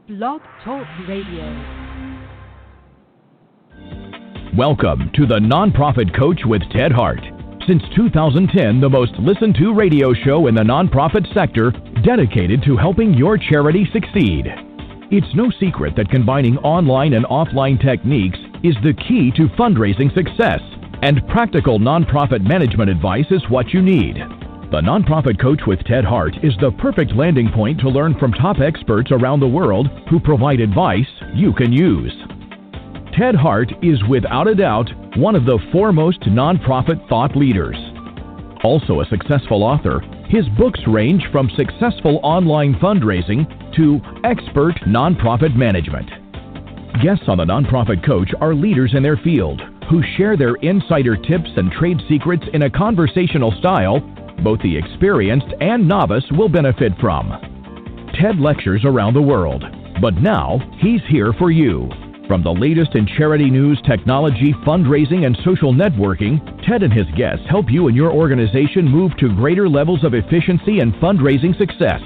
Blog Talk Radio. Welcome to the Nonprofit Coach with Ted Hart. Since 2010, the most listened to radio show in the nonprofit sector dedicated to helping your charity succeed. It's no secret that combining online and offline techniques is the key to fundraising success, and practical nonprofit management advice is what you need. The Nonprofit Coach with Ted Hart is the perfect landing point to learn from top experts around the world who provide advice you can use. Ted Hart is without a doubt one of the foremost nonprofit thought leaders. Also a successful author, his books range from successful online fundraising to expert nonprofit management. Guests on the Nonprofit Coach are leaders in their field who share their insider tips and trade secrets in a conversational style both the experienced and novice will benefit from. Ted lectures around the world, but now he's here for you. From the latest in charity news, technology, fundraising, and social networking, Ted and his guests help you and your organization move to greater levels of efficiency and fundraising success.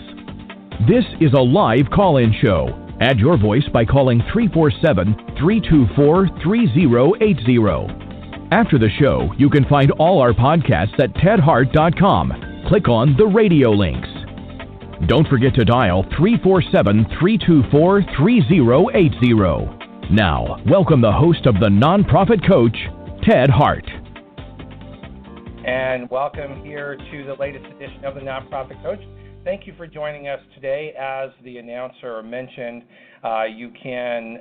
This is a live call-in show. Add your voice by calling 347-324-3080. After the show, you can find all our podcasts at tedhart.com. Click on the radio links. Don't forget to dial 347-324-3080. Now, welcome the host of the Nonprofit Coach, Ted Hart. And welcome here to the latest edition of the Nonprofit Coach. Thank you for joining us today. As the announcer mentioned, you can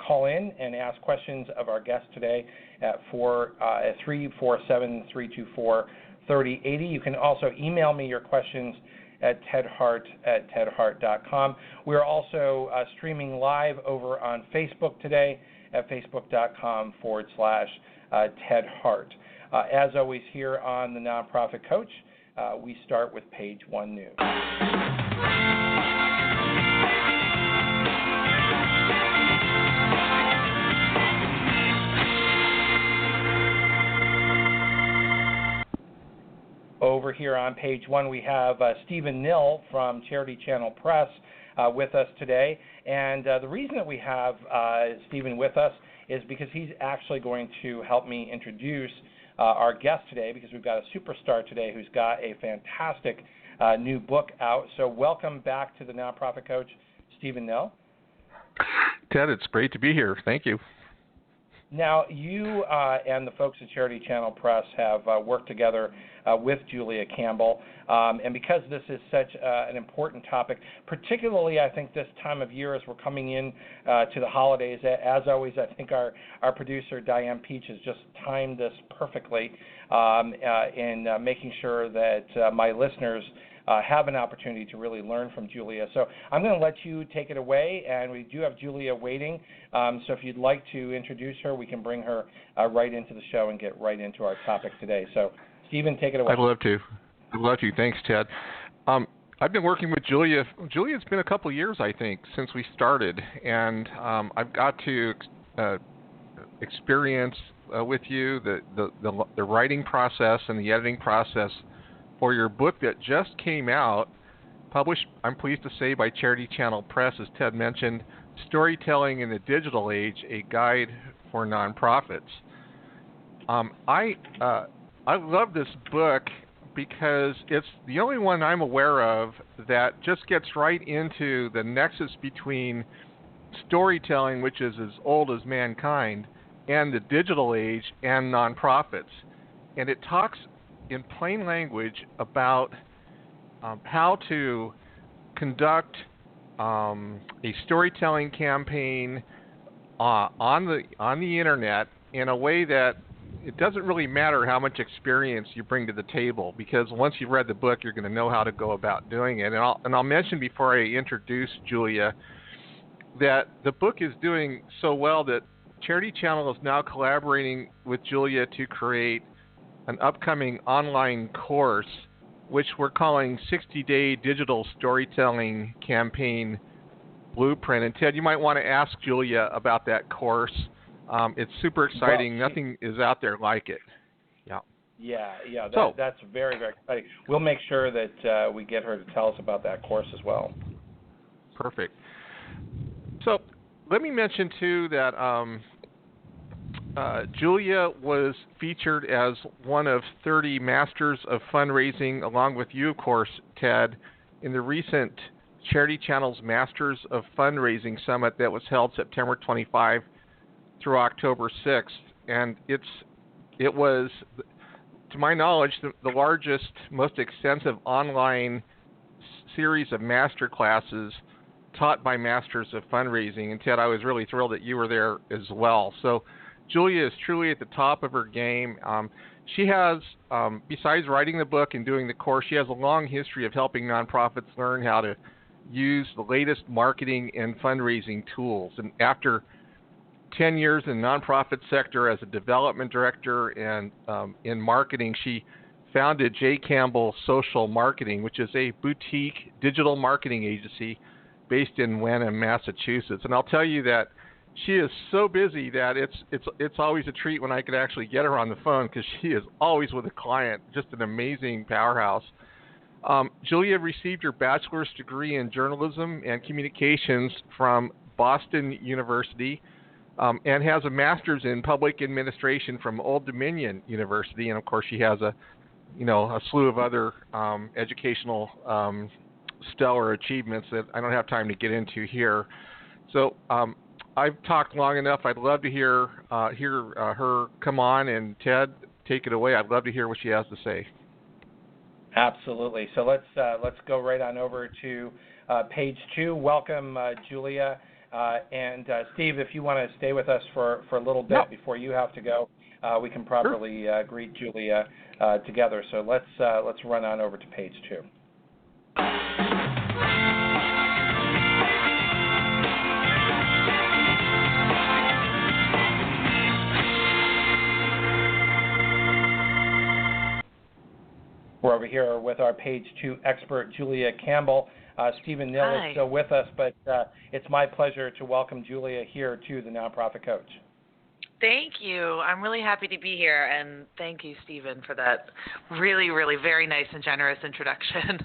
call in and ask questions of our guest today at 347-324-3080. You can also email me your questions at tedhart@tedhart.com. We're also streaming live over on Facebook today at facebook.com/TedHart. As always here on the Nonprofit Coach, we start with page one news. Over here on page one, we have Stephen Nill from Charity Channel Press with us today. And the reason that we have Stephen with us is because he's actually going to help me introduce our guest today, because we've got a superstar today who's got a fantastic new book out. So welcome back to the Nonprofit Coach, Stephen Nill. Ted, it's great to be here. Thank you. Now, you and the folks at Charity Channel Press have worked together with Julia Campbell, and because this is such an important topic, particularly I think this time of year as we're coming in to the holidays, as always, I think our producer Diane Peach has just timed this perfectly in making sure that my listeners have an opportunity to really learn from Julia. So I'm going to let you take it away, and we do have Julia waiting. So if you'd like to introduce her, we can bring her right into the show and get right into our topic today. So, Stephen, take it away. I'd love to. Thanks, Ted. I've been working with Julia. Julia's been a couple of years, I think, since we started, and I've got to experience with you the writing process and the editing process for your book that just came out, published, I'm pleased to say, by Charity Channel Press, as Ted mentioned, Storytelling in the Digital Age, a Guide for Nonprofits. I love this book because it's the only one I'm aware of that just gets right into the nexus between storytelling, which is as old as mankind, and the digital age and nonprofits. And it talks in plain language about how to conduct a storytelling campaign on the internet in a way that it doesn't really matter how much experience you bring to the table, because once you've read the book, you're going to know how to go about doing it. And I'll mention before I introduce Julia that the book is doing so well that Charity Channel is now collaborating with Julia to create an upcoming online course, which we're calling 60-Day Digital Storytelling Campaign Blueprint. And Ted, you might want to ask Julia about that course. It's super exciting. Well, nothing is out there like it. Yeah. That's very, very exciting. We'll make sure that we get her to tell us about that course as well. Perfect. So let me mention, too, that Julia was featured as one of 30 Masters of Fundraising, along with you, of course, Ted, in the recent Charity Channel's Masters of Fundraising Summit that was held September 25 through October 6th. And it was, to my knowledge, the largest, most extensive online series of master classes taught by Masters of Fundraising. And Ted, I was really thrilled that you were there as well. So Julia is truly at the top of her game. She has, besides writing the book and doing the course, she has a long history of helping nonprofits learn how to use the latest marketing and fundraising tools. And after 10 years in the nonprofit sector as a development director and in marketing, she founded J. Campbell Social Marketing, which is a boutique digital marketing agency based in Wenham, Massachusetts. And I'll tell you that she is so busy that it's always a treat when I could actually get her on the phone, because she is always with a client. Just an amazing powerhouse. Julia received her bachelor's degree in journalism and communications from Boston University, and has a master's in public administration from Old Dominion University. And of course, she has a slew of other educational stellar achievements that I don't have time to get into here. So I've talked long enough. I'd love to hear her come on, and Ted, take it away. I'd love to hear what she has to say. Absolutely. So let's go right on over to page 2. Welcome, Julia, and Steve. If you want to stay with us for a little bit before you have to go, we can properly greet Julia together. So let's run on over to page 2. We're over here with our page 2 expert, Julia Campbell. Stephen Nill is still with us, but it's my pleasure to welcome Julia here to the Nonprofit Coach. Thank you. I'm really happy to be here, and thank you, Stephen, for that really, really very nice and generous introduction.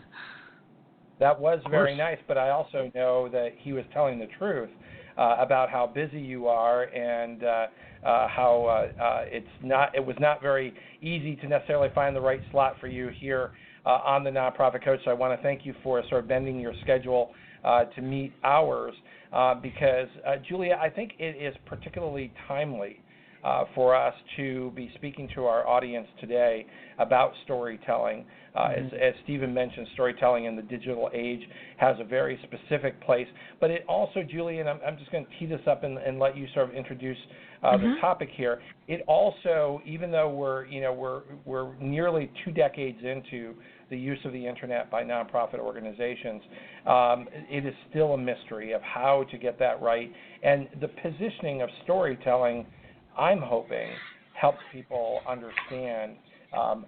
That was very nice, but I also know that he was telling the truth about how busy you are and how it was not very easy to necessarily find the right slot for you here on the Nonprofit Coach. So I want to thank you for sort of bending your schedule to meet ours because, Julia, I think it is particularly timely for us to be speaking to our audience today about storytelling. As Stephen mentioned, storytelling in the digital age has a very specific place, but it also, Julie, and I'm just going to tee this up and let you sort of introduce the topic here. It also, even though we're nearly 2 decades into the use of the internet by nonprofit organizations, it is still a mystery of how to get that right. And the positioning of storytelling, I'm hoping, helps people understand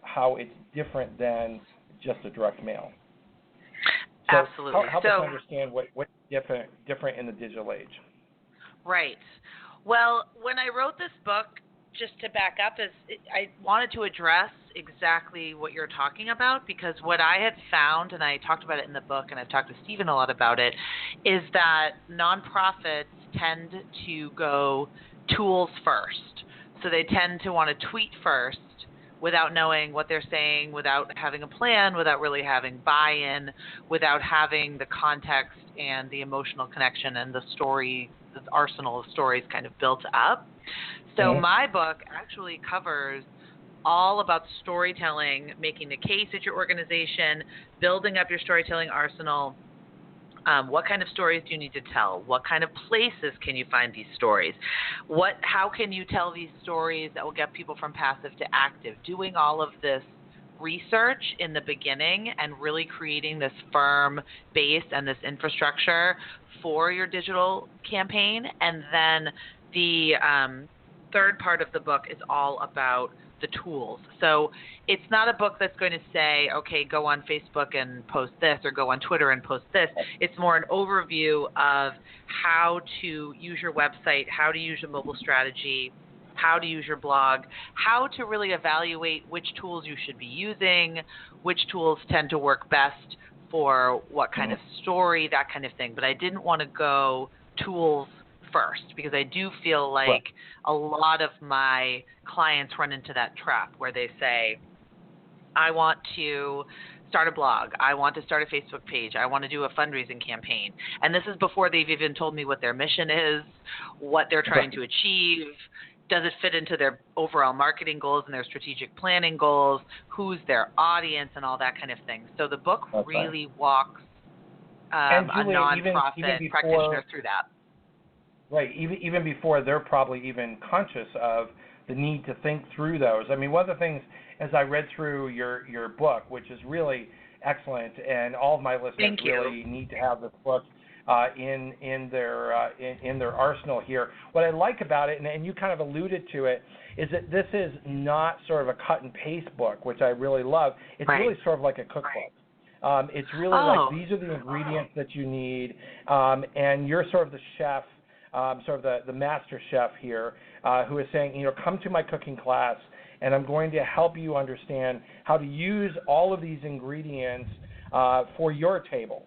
how it's different than just a direct mail. So absolutely. Help us understand what's different in the digital age. Right. Well, when I wrote this book, just to back up, I wanted to address exactly what you're talking about, because what I had found, and I talked about it in the book, and I've talked to Stephen a lot about it, is that nonprofits tend to go tools first. So they tend to want to tweet first without knowing what they're saying, without having a plan, without really having buy-in, without having the context and the emotional connection and the story, the arsenal of stories kind of built up. So my book actually covers all about storytelling, making the case at your organization, building up your storytelling arsenal. What kind of stories do you need to tell? What kind of places can you find these stories? How can you tell these stories that will get people from passive to active? Doing all of this research in the beginning and really creating this firm base and this infrastructure for your digital campaign. And then the third part of the book is all about the tools. So it's not a book that's going to say, okay, go on Facebook and post this, or go on Twitter and post this. It's more an overview of how to use your website, how to use your mobile strategy, how to use your blog, how to really evaluate which tools you should be using, which tools tend to work best for what kind of story, that kind of thing. But I didn't want to go tools first, because I do feel like a lot of my clients run into that trap where they say, I want to start a blog, I want to start a Facebook page, I want to do a fundraising campaign. And this is before they've even told me what their mission is, what they're trying to achieve, does it fit into their overall marketing goals and their strategic planning goals, who's their audience, and all that kind of thing. So the book really walks a nonprofit even practitioner through that. Right, even before they're probably even conscious of the need to think through those. I mean, one of the things, as I read through your book, which is really excellent, and all of my listeners really need to have this book in their arsenal here. What I like about it, and you kind of alluded to it, is that this is not sort of a cut and paste book, which I really love. It's really sort of like a cookbook. It's really like these are the ingredients that you need, and you're sort of the chef, sort of the master chef here, who is saying, come to my cooking class, and I'm going to help you understand how to use all of these ingredients for your table,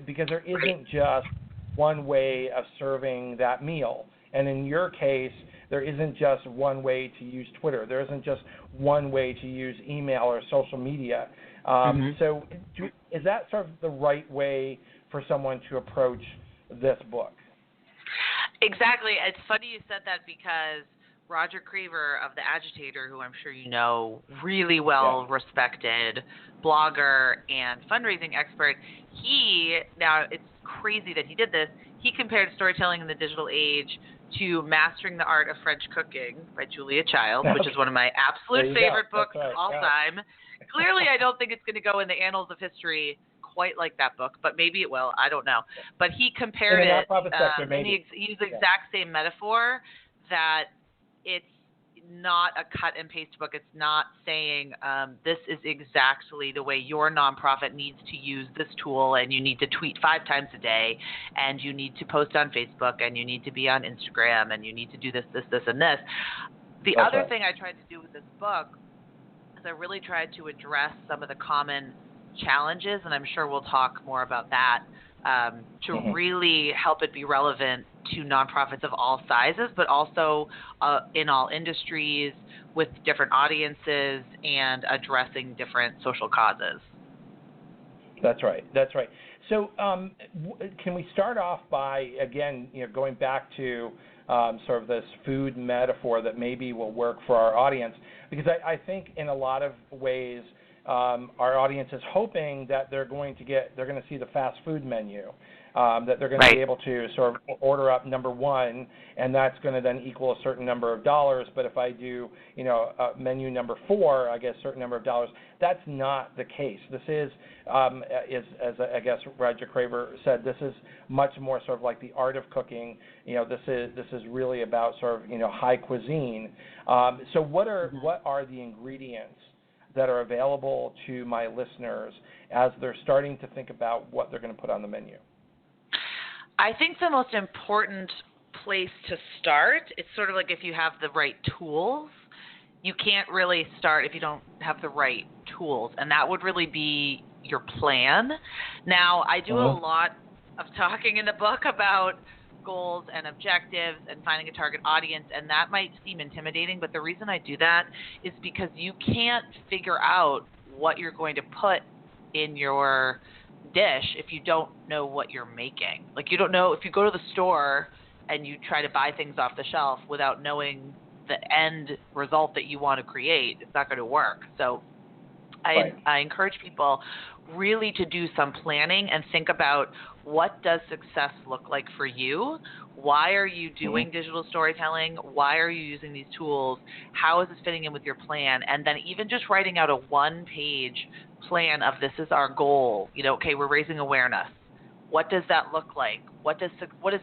because there isn't just one way of serving that meal. And in your case, there isn't just one way to use Twitter. There isn't just one way to use email or social media. So is that sort of the right way for someone to approach this book? Exactly. It's funny you said that, because Roger Creaver of The Agitator, who I'm sure you know, really well respected blogger and fundraising expert, now it's crazy that he did this, he compared Storytelling in the Digital Age to Mastering the Art of French Cooking by Julia Child, which is one of my absolute favorite books of all time. Clearly, I don't think it's going to go in the annals of history quite like that book, but maybe it will. I don't know. But he compared it, and he used the exact same metaphor, that it's not a cut and paste book. It's not saying this is exactly the way your nonprofit needs to use this tool, and you need to tweet 5 times a day, and you need to post on Facebook, and you need to be on Instagram, and you need to do this, this, this, and this. The other thing I tried to do with this book is I really tried to address some of the common challenges, and I'm sure we'll talk more about that, to really help it be relevant to nonprofits of all sizes, but also in all industries with different audiences and addressing different social causes. That's right. So can we start off by, again, going back to sort of this food metaphor that maybe will work for our audience? Because I think in a lot of ways, our audience is hoping that they're going to see the fast food menu, that they're going to be able to sort of order up number 1, and that's going to then equal a certain number of dollars. But if I do, menu number 4, I get a certain number of dollars. That's not the case. This is as I guess Roger Creaver said, this is much more sort of like the art of cooking. This is really about sort of high cuisine. So what are the ingredients that are available to my listeners as they're starting to think about what they're going to put on the menu? I think the most important place to start, it's sort of like if you have the right tools, you can't really start if you don't have the right tools, and that would really be your plan. Now, I do a lot of talking in the book about goals and objectives and finding a target audience, and that might seem intimidating, but the reason I do that is because you can't figure out what you're going to put in your dish if you don't know what you're making. Like, you don't know, if you go to the store and you try to buy things off the shelf without knowing the end result that you want to create, it's not going to work. So I encourage people really to do some planning and think about, what does success look like for you? Why are you doing digital storytelling? Why are you using these tools? How is this fitting in with your plan? And then even just writing out a 1-page plan of, this is our goal. Okay, we're raising awareness. What does that look like? What does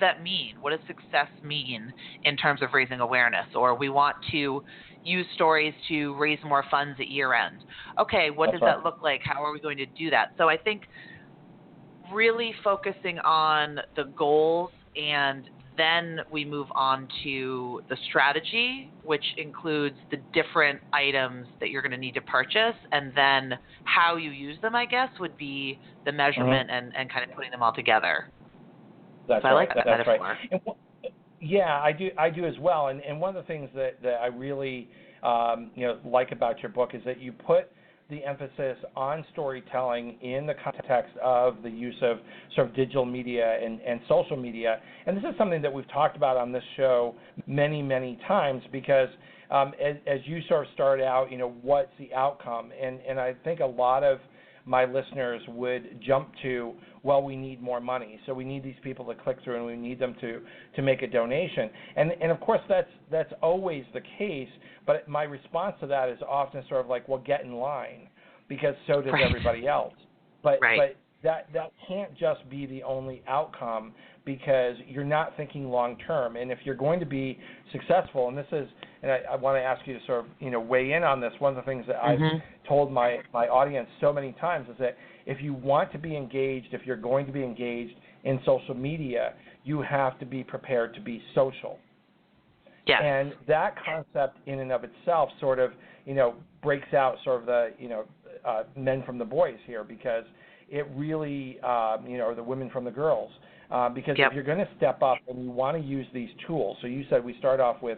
that mean? What does success mean in terms of raising awareness? Or we want to use stories to raise more funds at year end. Okay, what does that look like? How are we going to do that? So I think really focusing on the goals, and then we move on to the strategy, which includes the different items that you're going to need to purchase, and then how you use them, I guess, would be the measurement and kind of putting them all together. That's so right. I like that That's metaphor. right. And, yeah, I do as well. And one of the things that I really like about your book is that you put the emphasis on storytelling in the context of the use of sort of digital media and social media. And this is something that we've talked about on this show many, many times because as you sort of start out, what's the outcome? And I think a lot of my listeners would jump to, well, we need more money, so we need these people to click through, and we need them to make a donation. And of course, that's always the case. But my response to that is often sort of like, well, get in line, because so does everybody else. But that can't just be the only outcome, because you're not thinking long term. And if you're going to be successful, and I want to ask you to sort of weigh in on this. One of the things that I've told my audience so many times is that if you want to be engaged, if you're going to be engaged in social media, you have to be prepared to be social. Yes. And that concept in and of itself sort of breaks out sort of the men from the boys here, because it really or the women from the girls. Because if you're going to step up and you want to use these tools, so you said we start off with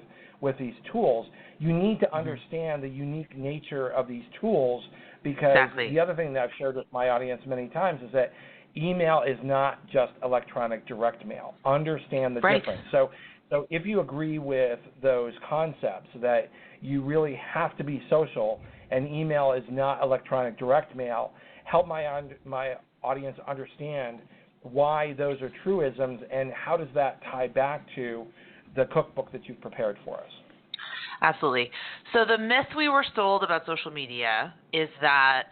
these tools, you need to understand the unique nature of these tools, because the other thing that I've shared with my audience many times is that email is not just electronic direct mail. Understand the difference. So if you agree with those concepts, that you really have to be social and email is not electronic direct mail, help my audience understand why those are truisms, and how does that tie back to the cookbook that you've prepared for us? Absolutely. So the myth we were sold about social media is that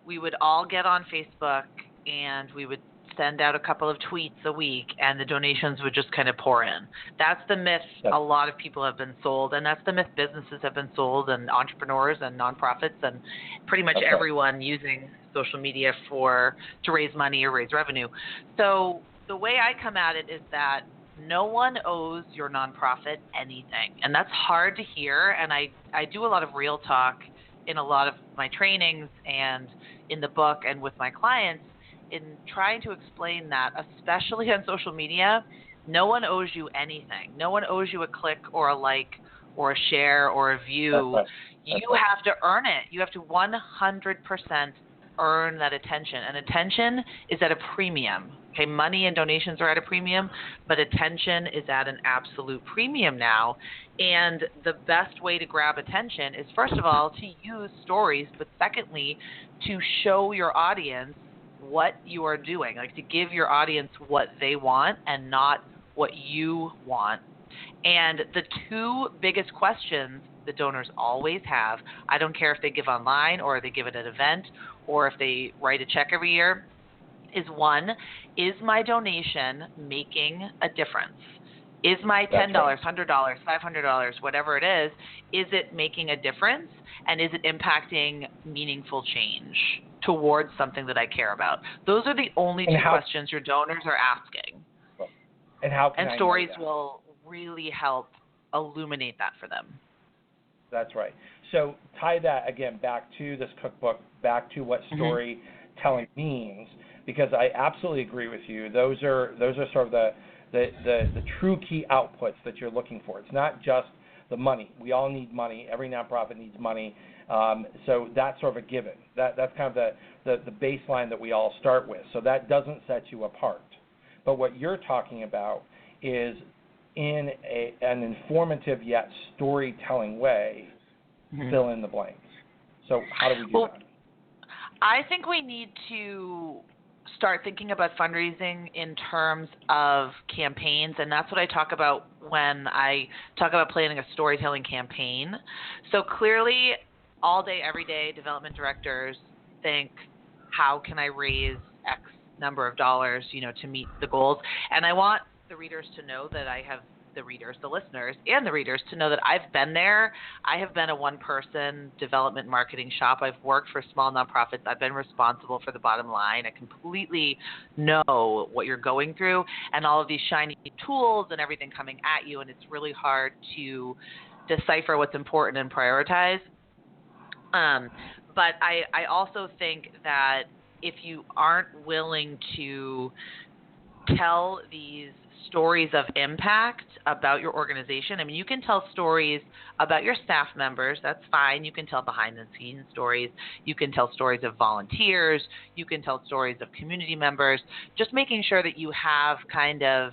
we would all get on Facebook and we would send out a couple of tweets a week and the donations would just kind of pour in. That's the myth a lot of people have been sold, and that's the myth businesses have been sold, and entrepreneurs and nonprofits and pretty much everyone using social media to raise money or raise revenue. So the way I come at it is that no one owes your nonprofit anything. And that's hard to hear. And I do a lot of real talk in a lot of my trainings and in the book and with my clients in trying to explain that, especially on social media, no one owes you anything. No one owes you a click or a like or a share or a view. You have to earn it. You have to 100% earn that attention. And attention is at a premium. Okay, money and donations are at a premium, but attention is at an absolute premium now. And the best way to grab attention is, first of all, to use stories, but secondly, to show your audience what you are doing, like to give your audience what they want and not what you want. And the two biggest questions the donors always have, I don't care if they give online or they give at an event or if they write a check every year, is one, is my donation making a difference? Is my $10, $100, $500, whatever it is it making a difference? And is it impacting meaningful change towards something that I care about? Those are the only two questions your donors are asking. And how can and stories will really help illuminate that for them. That's right. So tie that again back to this cookbook, back to what storytelling means, because I absolutely agree with you. Those are sort of the true key outputs that you're looking for. It's not just the money. We all need money. Every nonprofit needs money. So that's sort of a given. That's kind of the baseline that we all start with. So that doesn't set you apart. But what you're talking about is in an informative yet storytelling way, fill in the blanks. So how do we do that? I think we need to start thinking about fundraising in terms of campaigns, and that's what I talk about when I talk about planning a storytelling campaign. So clearly, all day, every day, development directors think, how can I raise X number of dollars, to meet the goals? And I want the readers to know that the listeners and the readers to know that I've been there. I have been a one-person development marketing shop. I've worked for small nonprofits. I've been responsible for the bottom line. I completely know what you're going through and all of these shiny tools and everything coming at you, and it's really hard to decipher what's important and prioritize. But I also think that if you aren't willing to tell these stories of impact about your organization. I mean, you can tell stories about your staff members. That's fine. You can tell behind-the-scenes stories. You can tell stories of volunteers. You can tell stories of community members. Just making sure that you have kind of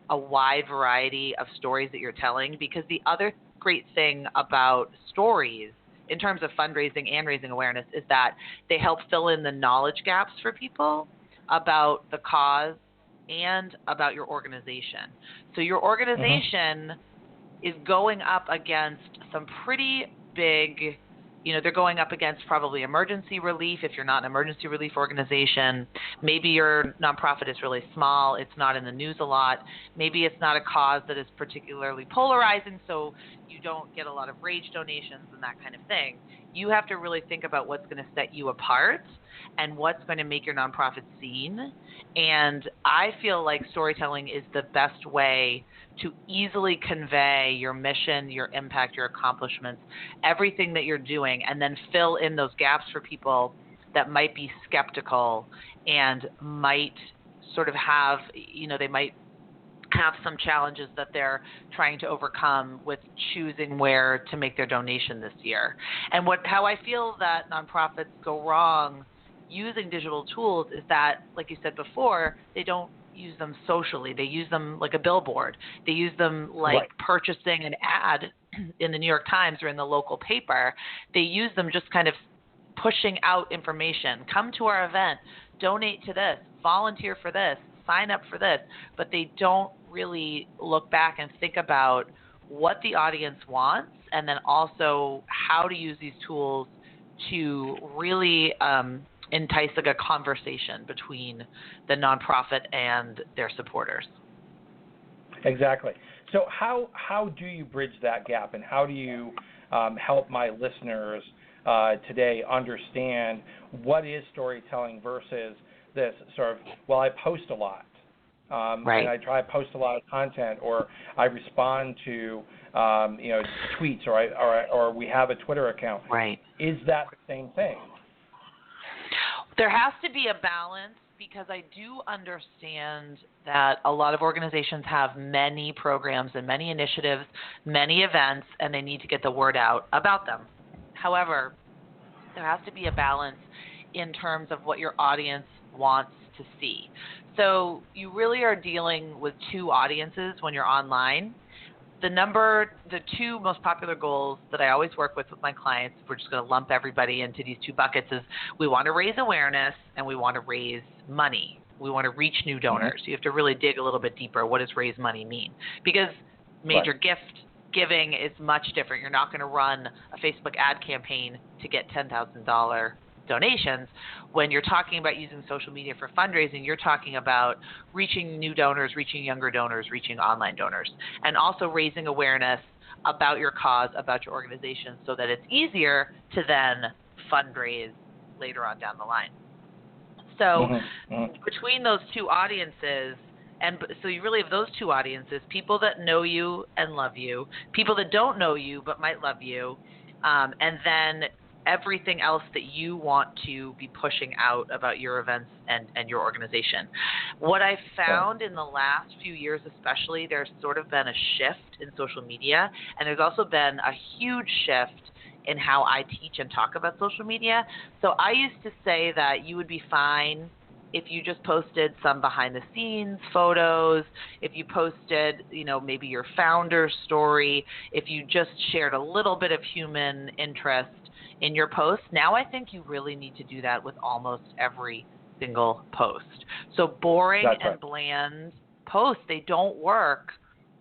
a wide variety of stories that you're telling, because the other great thing about stories in terms of fundraising and raising awareness is that they help fill in the knowledge gaps for people about the cause and about your organization. So your organization is going up against some pretty big, they're going up against probably emergency relief if you're not an emergency relief organization. Maybe your nonprofit is really small. It's not in the news a lot. Maybe it's not a cause that is particularly polarizing, so you don't get a lot of rage donations and that kind of thing. You have to really think about what's going to set you apart and what's going to make your nonprofit seen. And I feel like storytelling is the best way to easily convey your mission, your impact, your accomplishments, everything that you're doing, and then fill in those gaps for people that might be skeptical and might sort of have, they might have some challenges that they're trying to overcome with choosing where to make their donation this year. And how I feel that nonprofits go wrong using digital tools is that, like you said before, they don't use them socially. They use them like a billboard. They use them like purchasing an ad in the New York Times or in the local paper. They use them just kind of pushing out information. Come to our event, donate to this, volunteer for this, sign up for this, but they don't really look back and think about what the audience wants and then also how to use these tools to really entice like a conversation between the nonprofit and their supporters. Exactly. So how do you bridge that gap, and how do you help my listeners today understand what is storytelling versus this sort of, well, I post a lot, and I try to post a lot of content, or I respond to tweets, or we have a Twitter account. Right. Is that the same thing? There has to be a balance, because I do understand that a lot of organizations have many programs and many initiatives, many events, and they need to get the word out about them. However, there has to be a balance in terms of what your audience wants to see. So you really are dealing with two audiences when you're online. The two most popular goals that I always work with my clients, we're just going to lump everybody into these two buckets, is we want to raise awareness and we want to raise money. We want to reach new donors. You have to really dig a little bit deeper. What does raise money mean? Because major gift giving is much different. You're not going to run a Facebook ad campaign to get $10,000 donations. When you're talking about using social media for fundraising, you're talking about reaching new donors, reaching younger donors, reaching online donors, and also raising awareness about your cause, about your organization, so that it's easier to then fundraise later on down the line. So between those two audiences, and so you really have those two audiences, people that know you and love you, people that don't know you but might love you, and then everything else that you want to be pushing out about your events and your organization. What I've found in the last few years especially, there's sort of been a shift in social media, and there's also been a huge shift in how I teach and talk about social media. So I used to say that you would be fine if you just posted some behind the scenes photos, if you posted, maybe your founder's story, if you just shared a little bit of human interest in your post. Now I think you really need to do that with almost every single post. So boring and bland posts, they don't work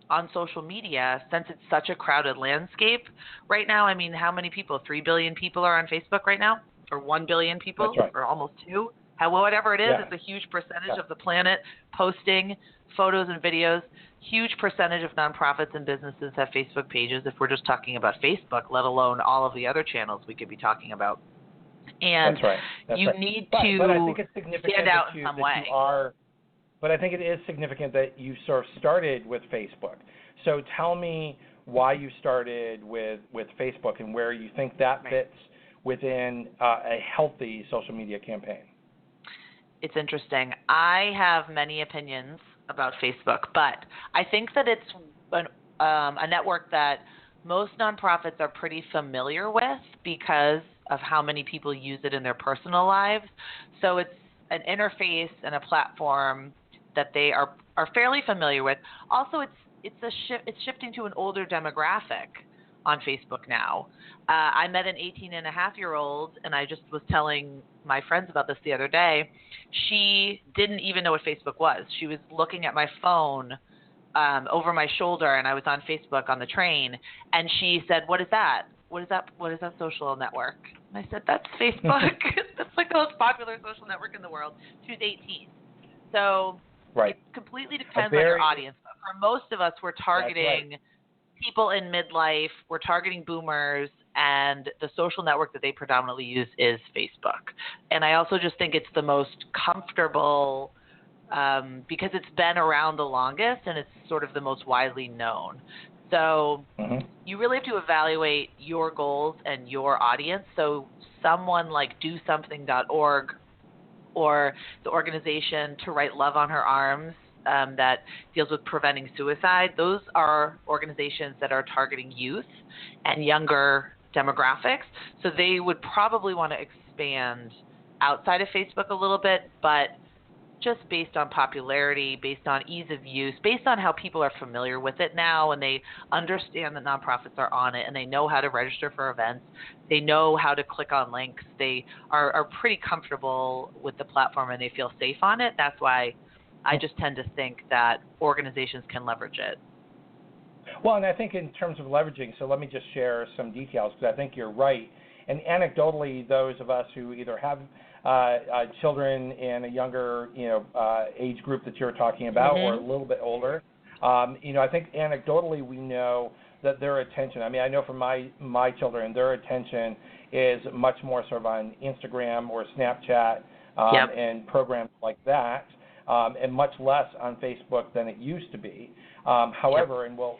on social media since it's such a crowded landscape right now. I mean, how many people? 3 billion people are on Facebook right now? Or 1 billion people? Or almost 2? Whatever it is, it's a huge percentage of the planet posting photos and videos. Huge percentage of nonprofits and businesses have Facebook pages, if we're just talking about Facebook, let alone all of the other channels we could be talking about. And you need to but I think it's significant stand out in some way. But I think it is significant that you sort of started with Facebook. So tell me why you started with Facebook and where you think that fits within a healthy social media campaign. It's interesting. I have many opinions about Facebook, but I think that it's a network that most nonprofits are pretty familiar with because of how many people use it in their personal lives. So it's an interface and a platform that they are fairly familiar with. Also, it's shifting to an older demographic on Facebook now. I met an 18-and-a-half-year-old, and I just was telling my friends about this the other day. She didn't even know what Facebook was. She was looking at my phone over my shoulder, and I was on Facebook on the train, and she said, "What is that? What is that? What is that social network?" And I said, "That's Facebook." That's like the most popular social network in the world. She was 18. So it completely depends on your audience. But for most of us, we're targeting people in midlife, we're targeting boomers, and the social network that they predominantly use is Facebook. And I also just think it's the most comfortable because it's been around the longest and it's sort of the most widely known. So you really have to evaluate your goals and your audience. So someone like DoSomething.org or the organization To Write Love on Her Arms that deals with preventing suicide, those are organizations that are targeting youth and younger demographics. So they would probably want to expand outside of Facebook a little bit, but just based on popularity, based on ease of use, based on how people are familiar with it now, and they understand that nonprofits are on it, and they know how to register for events, they know how to click on links, they are pretty comfortable with the platform and they feel safe on it. That's why I just tend to think that organizations can leverage it. Well, and I think in terms of leveraging, so let me just share some details because I think you're right. And anecdotally, those of us who either have children in a younger, age group that you're talking about, or a little bit older, I think anecdotally we know that their attention. I mean, I know from my children, their attention is much more sort of on Instagram or Snapchat and programs like that. And much less on Facebook than it used to be. However, and we'll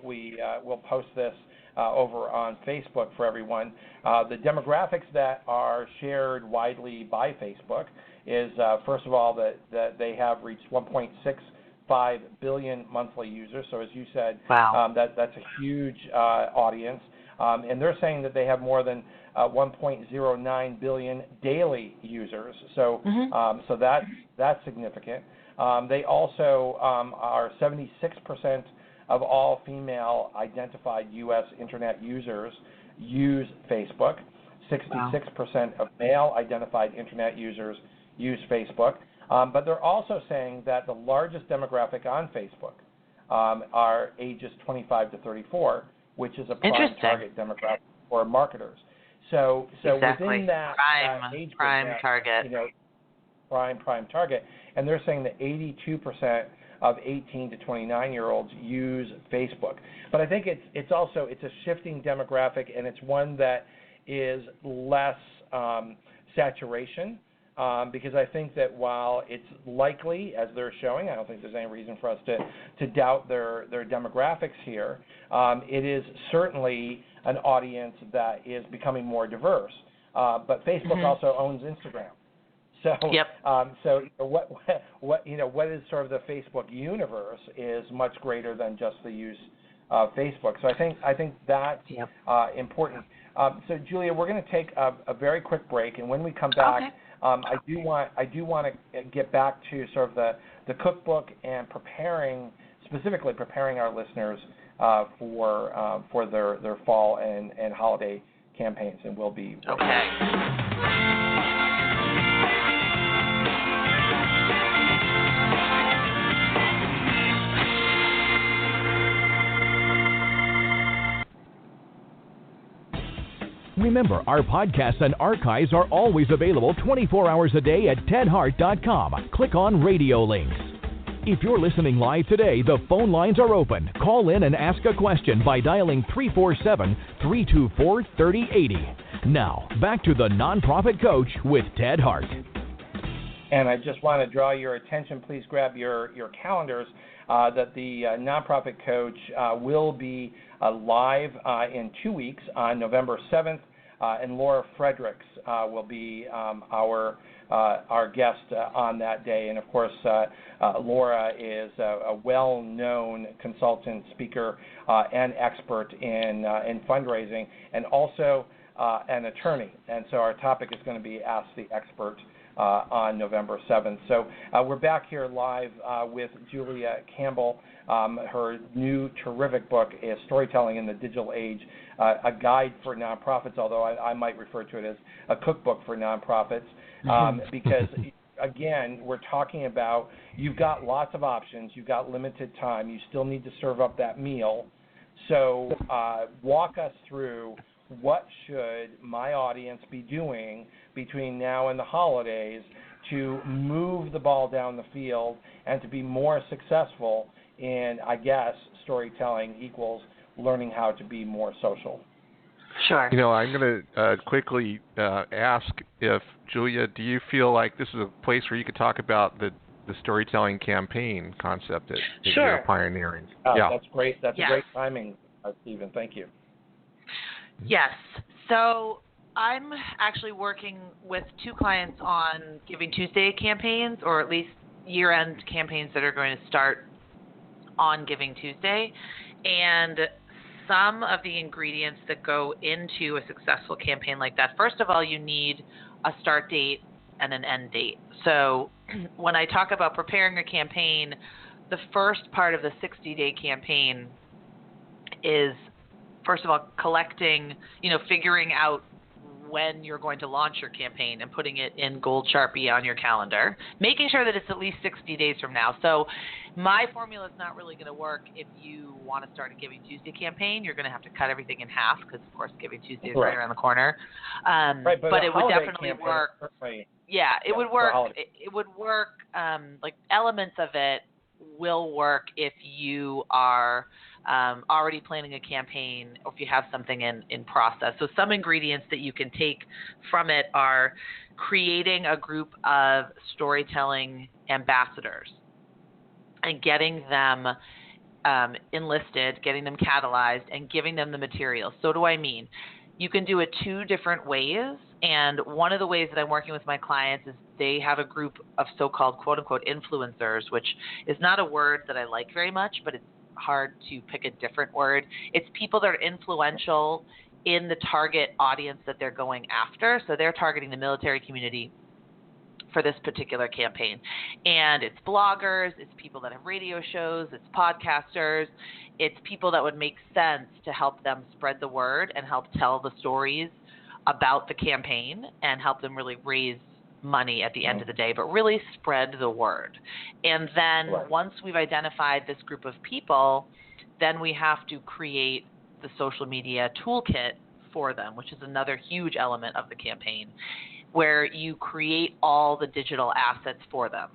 post this over on Facebook for everyone. The demographics that are shared widely by Facebook is, first of all, that they have reached 1.65 billion monthly users. So as you said, that's a huge audience. And they're saying that they have more than 1.09 billion daily users. So so that's significant. They also are 76% of all female identified U.S. Internet users use Facebook. 66% of male identified Internet users use Facebook. But they're also saying that the largest demographic on Facebook are ages 25 to 34, which is a prime target demographic for marketers. So within that age group, prime target. Prime target, and they're saying that 82% of 18 to 29-year-olds use Facebook. But I think it's a shifting demographic, and it's one that is less saturation, because I think that while it's likely, as they're showing, I don't think there's any reason for us to doubt their demographics here, it is certainly an audience that is becoming more diverse. But Facebook also owns Instagram. So, so what is sort of the Facebook universe is much greater than just the use of Facebook. So I think that's important. So Julia, we're going to take a very quick break, and when we come back, I do want to get back to sort of the cookbook and specifically preparing our listeners for their fall and holiday campaigns, and we'll be right back. Remember, our podcasts and archives are always available 24 hours a day at tedhart.com. Click on Radio Links. If you're listening live today, the phone lines are open. Call in and ask a question by dialing 347-324-3080. Now, back to the Nonprofit Coach with Ted Hart. And I just want to draw your attention, please grab your calendars, that the Nonprofit Coach will be live in 2 weeks on November 7th, and Laura Fredericks will be our our guest on that day. And of course, Laura is a well-known consultant, speaker, and expert in fundraising, and also an attorney. And so our topic is going to be Ask the Expert on November 7th. So we're back here live with Julia Campbell. Her new terrific book is Storytelling in the Digital Age, a guide for nonprofits, although I might refer to it as a cookbook for nonprofits, because, again, we're talking about you've got lots of options, you've got limited time, you still need to serve up that meal. So walk us through what should my audience be doing between now and the holidays to move the ball down the field and to be more successful in, I guess, storytelling equals learning how to be more social. Sure. I'm going to quickly ask if, Julia, do you feel like this is a place where you could talk about the storytelling campaign concept that you're pioneering? Yeah. That's great. That's great timing, Stephen. Thank you. Yes. So I'm actually working with 2 clients on Giving Tuesday campaigns, or at least year-end campaigns that are going to start on Giving Tuesday. And some of the ingredients that go into a successful campaign like that, first of all, you need a start date and an end date. So when I talk about preparing a campaign, the first part of the 60-day campaign is, first of all, collecting, figuring out when you're going to launch your campaign and putting it in gold Sharpie on your calendar, making sure that it's at least 60 days from now. So my formula is not really going to work if you want to start a Giving Tuesday campaign. You're going to have to cut everything in half because, of course, Giving Tuesday is right around the corner. But it would definitely work. Yeah, it would work. It would work. Like elements of it will work if you are already planning a campaign, or if you have something in process. So some ingredients that you can take from it are creating a group of storytelling ambassadors and getting them enlisted, getting them catalyzed, and giving them the material. So what do I mean? You can do it 2 different ways, and one of the ways that I'm working with my clients is they have a group of so-called quote-unquote influencers, which is not a word that I like very much, but it's hard to pick a different word. It's people that are influential in the target audience that they're going after. So they're targeting the military community for this particular campaign. And it's bloggers, it's people that have radio shows, it's podcasters, it's people that would make sense to help them spread the word and help tell the stories about the campaign and help them really raise money at the end of the day, but really spread the word. And then once we've identified this group of people, then we have to create the social media toolkit for them, which is another huge element of the campaign, where you create all the digital assets for them.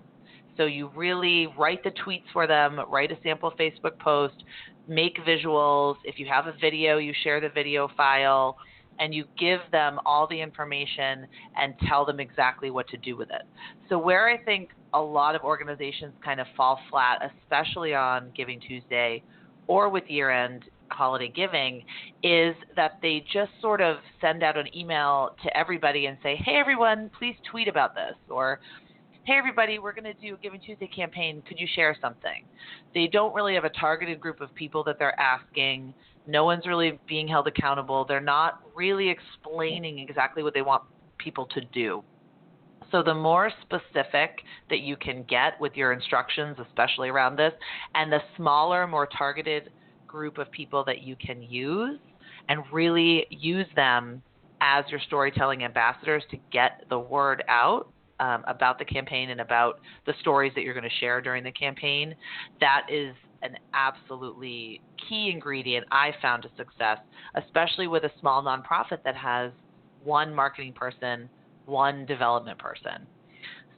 So you really write the tweets for them, write a sample Facebook post, make visuals. If you have a video, you share the video file, and you give them all the information and tell them exactly what to do with it. So where I think a lot of organizations kind of fall flat, especially on Giving Tuesday or with year-end holiday giving, is that they just sort of send out an email to everybody and say, hey, everyone, please tweet about this, or hey, everybody, we're going to do a Giving Tuesday campaign. Could you share something? They don't really have a targeted group of people that they're asking. No one's really being held accountable. They're not really explaining exactly what they want people to do. So the more specific that you can get with your instructions, especially around this, and the smaller, more targeted group of people that you can use and really use them as your storytelling ambassadors to get the word out about the campaign and about the stories that you're going to share during the campaign, that is an absolutely key ingredient I found to success, especially with a small nonprofit that has one marketing person, one development person.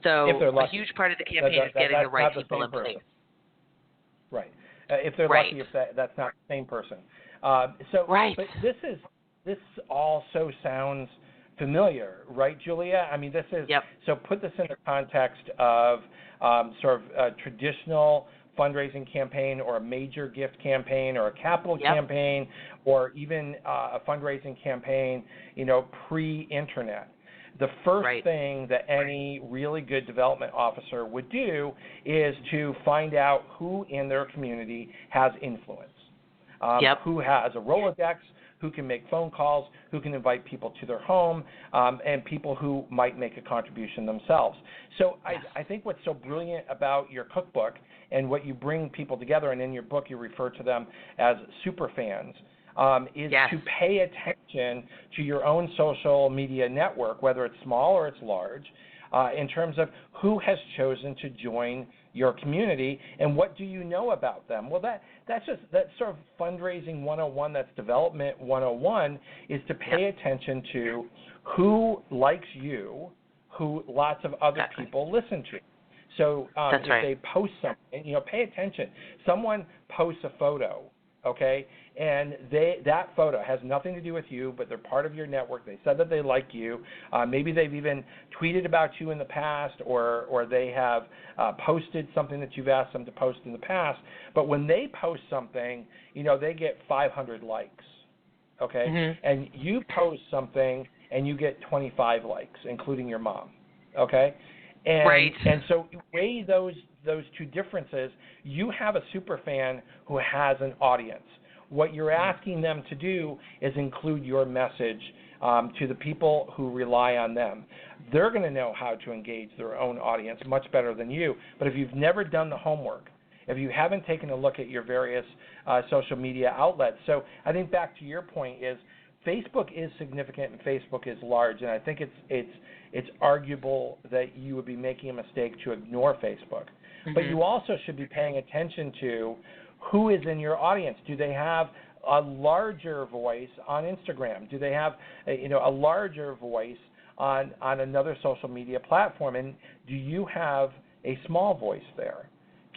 So a huge part of the campaign is getting the right people in place. Right. If they're lucky, if that's not the same person. But this all so sounds familiar, right, Julia? I mean, this is so. Put this in the context of sort of a traditional fundraising campaign, or a major gift campaign, or a capital campaign, or even a fundraising campaign, pre-internet. the first Right. thing that any really good development officer would do is to find out who in their community has influence, who has a Rolodex, who can make phone calls, who can invite people to their home, and people who might make a contribution themselves. So I think what's so brilliant about your cookbook and what you bring people together, and in your book you refer to them as super fans, is to pay attention to your own social media network, whether it's small or it's large, in terms of who has chosen to join your community and what do you know about them. Well, that's sort of fundraising 101, that's development 101, is to pay attention to who likes you, who lots of other people listen to. So if they post something, pay attention. Someone posts a photo, okay, and that photo has nothing to do with you, but they're part of your network. They said that they like you. Maybe they've even tweeted about you in the past, or they have posted something that you've asked them to post in the past. But when they post something, they get 500 likes, okay? Mm-hmm. And you post something and you get 25 likes, including your mom, okay? And so weigh those two differences. You have a super fan who has an audience. What you're asking them to do is include your message to the people who rely on them. They're going to know how to engage their own audience much better than you. But if you've never done the homework, if you haven't taken a look at your various social media outlets, so I think back to your point is Facebook is significant and Facebook is large, and I think it's arguable that you would be making a mistake to ignore Facebook. Mm-hmm. But you also should be paying attention to who is in your audience. Do they have a larger voice on Instagram? Do they have a larger voice on another social media platform? And do you have a small voice there?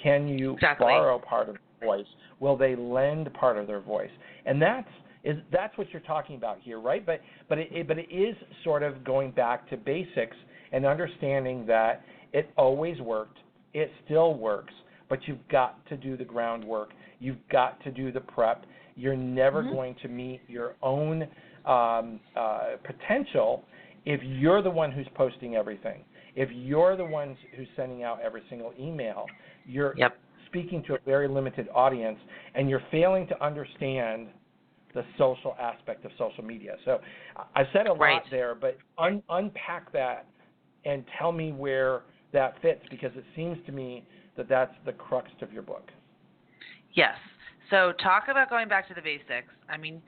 Can you borrow part of their voice? Will they lend part of their voice? And that's what you're talking about here, right? But it is sort of going back to basics and understanding that it always worked, it still works, but you've got to do the groundwork. You've got to do the prep. You're never going to meet your own potential if you're the one who's posting everything. If you're the one who's sending out every single email, you're speaking to a very limited audience, and you're failing to understand the social aspect of social media. So I've said a lot there, but unpack that and tell me where that fits, because it seems to me that that's the crux of your book. Yes. So talk about going back to the basics. I mean,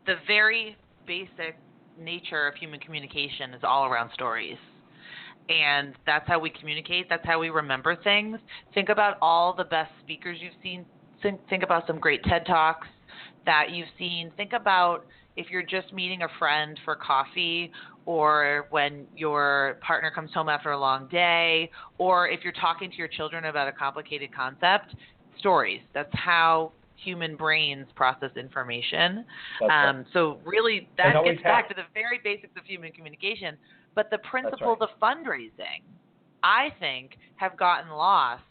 the very basic nature of human communication is all around stories. And that's how we communicate. That's how we remember things. Think about all the best speakers you've seen. Think about some great TED Talks that you've seen. Think about if you're just meeting a friend for coffee, or when your partner comes home after a long day, or if you're talking to your children about a complicated concept. Stories. That's how human brains process information. So really that gets back to the very basics of human communication. But the principles of fundraising, I think, have gotten lost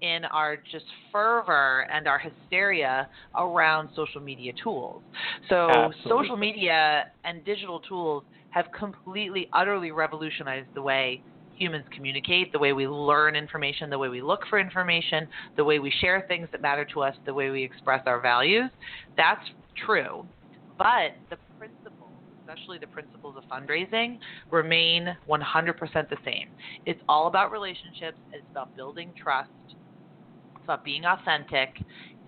in our just fervor and our hysteria around social media tools. So social media and digital tools have completely, utterly revolutionized the way humans communicate, the way we learn information, the way we look for information, the way we share things that matter to us, the way we express our values. That's true. But the principles, especially the principles of fundraising, remain 100% the same. It's all about relationships. It's about building trust. It's about being authentic.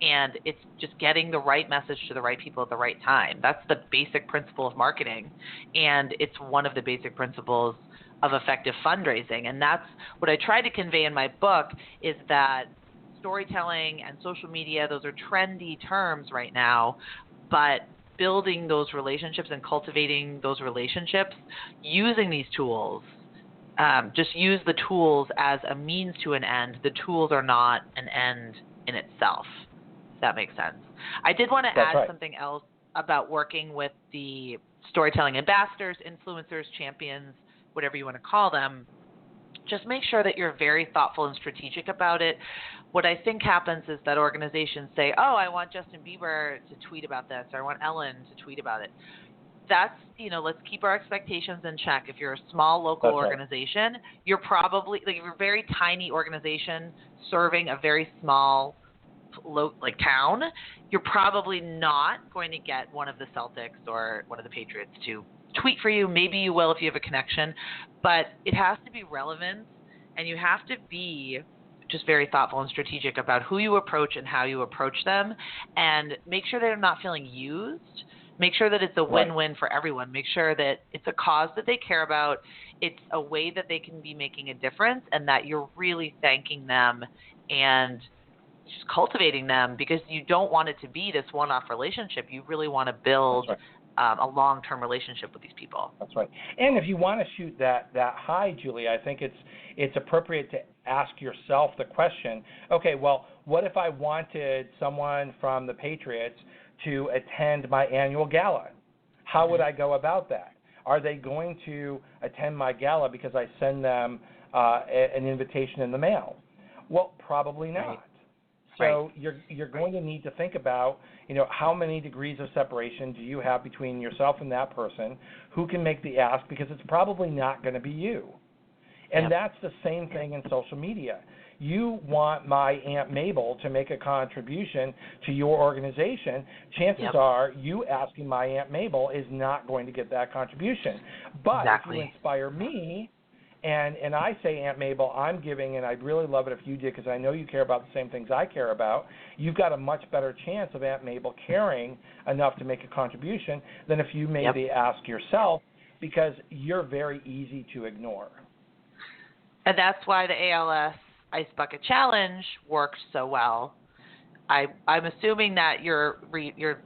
And it's just getting the right message to the right people at the right time. That's the basic principle of marketing. And it's one of the basic principles of effective fundraising. And that's what I try to convey in my book, is that storytelling and social media, those are trendy terms right now, but building those relationships and cultivating those relationships using these tools, just use the tools as a means to an end. The tools are not an end in itself, if that makes sense. I did want to add something else about working with the storytelling ambassadors, influencers, champions, whatever you want to call them. Just make sure that you're very thoughtful and strategic about it. What I think happens is that organizations say, oh, I want Justin Bieber to tweet about this, or I want Ellen to tweet about it. that's, let's keep our expectations in check. If you're a small local That's right. organization, you're probably, if you're a very tiny organization serving a very small town, you're probably not going to get one of the Celtics or one of the Patriots to tweet for you. Maybe you will if you have a connection, but it has to be relevant, and you have to be just very thoughtful and strategic about who you approach and how you approach them, and make sure they're not feeling used. Make sure that it's a win-win for everyone. Make sure that it's a cause that they care about. It's a way that they can be making a difference, and that you're really thanking them and just cultivating them, because you don't want it to be this one-off relationship. You really want to build a long-term relationship with these people. That's right. And if you want to shoot that high, Julie, I think it's appropriate to ask yourself the question, okay, well, what if I wanted someone from the Patriots to attend my annual gala? How would I go about that? Are they going to attend my gala because I send them an invitation in the mail? Well, probably not. Right. So you're going to need to think about, how many degrees of separation do you have between yourself and that person? Who can make the ask? Because it's probably not going to be you. And that's the same thing in social media. You want my Aunt Mabel to make a contribution to your organization. Chances are you asking my Aunt Mabel is not going to get that contribution. But if you inspire me, and I say, Aunt Mabel, I'm giving, and I'd really love it if you did, because I know you care about the same things I care about, you've got a much better chance of Aunt Mabel caring enough to make a contribution than if you made the ask yourself, because you're very easy to ignore. And that's why the ALS Ice Bucket Challenge worked so well. I'm assuming that your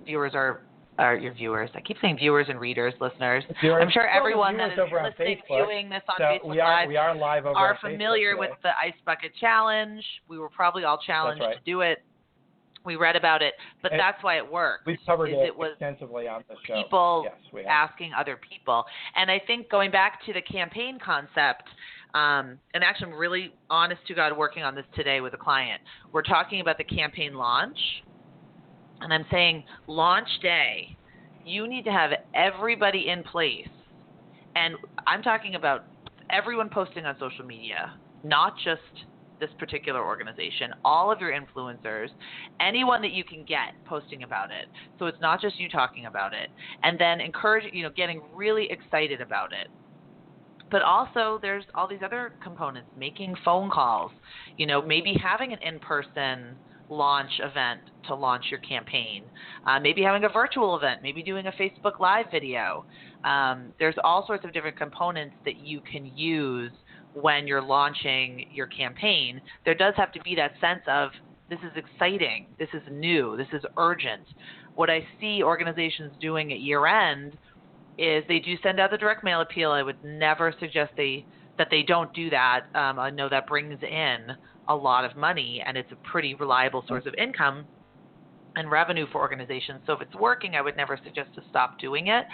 viewers are your viewers. I keep saying viewers and readers, listeners. I'm sure everyone that is listening, viewing this on Facebook Live, we are live over are familiar with the Ice Bucket Challenge. We were probably all challenged to do it. We read about it, but that's why it worked. We've covered it extensively on the show. People asking other people. And I think going back to the campaign concept, and actually I'm really honest to God working on this today with a client. We're talking about the campaign launch. And I'm saying launch day, you need to have everybody in place. And I'm talking about everyone posting on social media, not just this particular organization, all of your influencers, anyone that you can get posting about it. So it's not just you talking about it. And then getting really excited about it. But also there's all these other components, making phone calls, maybe having an in-person launch event to launch your campaign, maybe having a virtual event, maybe doing a Facebook Live video. There's all sorts of different components that you can use when you're launching your campaign. There does have to be that sense of, this is exciting, this is new, this is urgent. What I see organizations doing at year end is they do send out the direct mail appeal. I would never suggest that they don't do that. I know that brings in a lot of money, and it's a pretty reliable source of income and revenue for organizations. So if it's working, I would never suggest to stop doing it.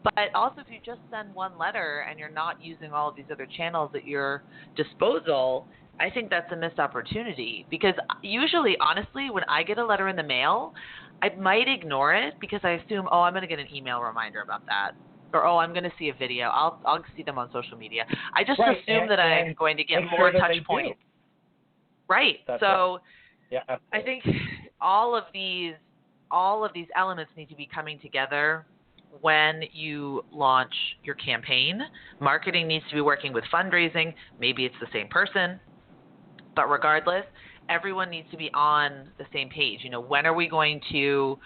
But also, if you just send one letter and you're not using all of these other channels at your disposal, I think that's a missed opportunity. Because usually, honestly, when I get a letter in the mail, I might ignore it because I assume, I'm going to get an email reminder about that. Or, I'm going to see a video. I'll see them on social media. I just assume that I'm going to get more touch points. Right. That's so right. I think all of these elements need to be coming together when you launch your campaign. Marketing needs to be working with fundraising. Maybe it's the same person. But regardless, everyone needs to be on the same page. When are we going to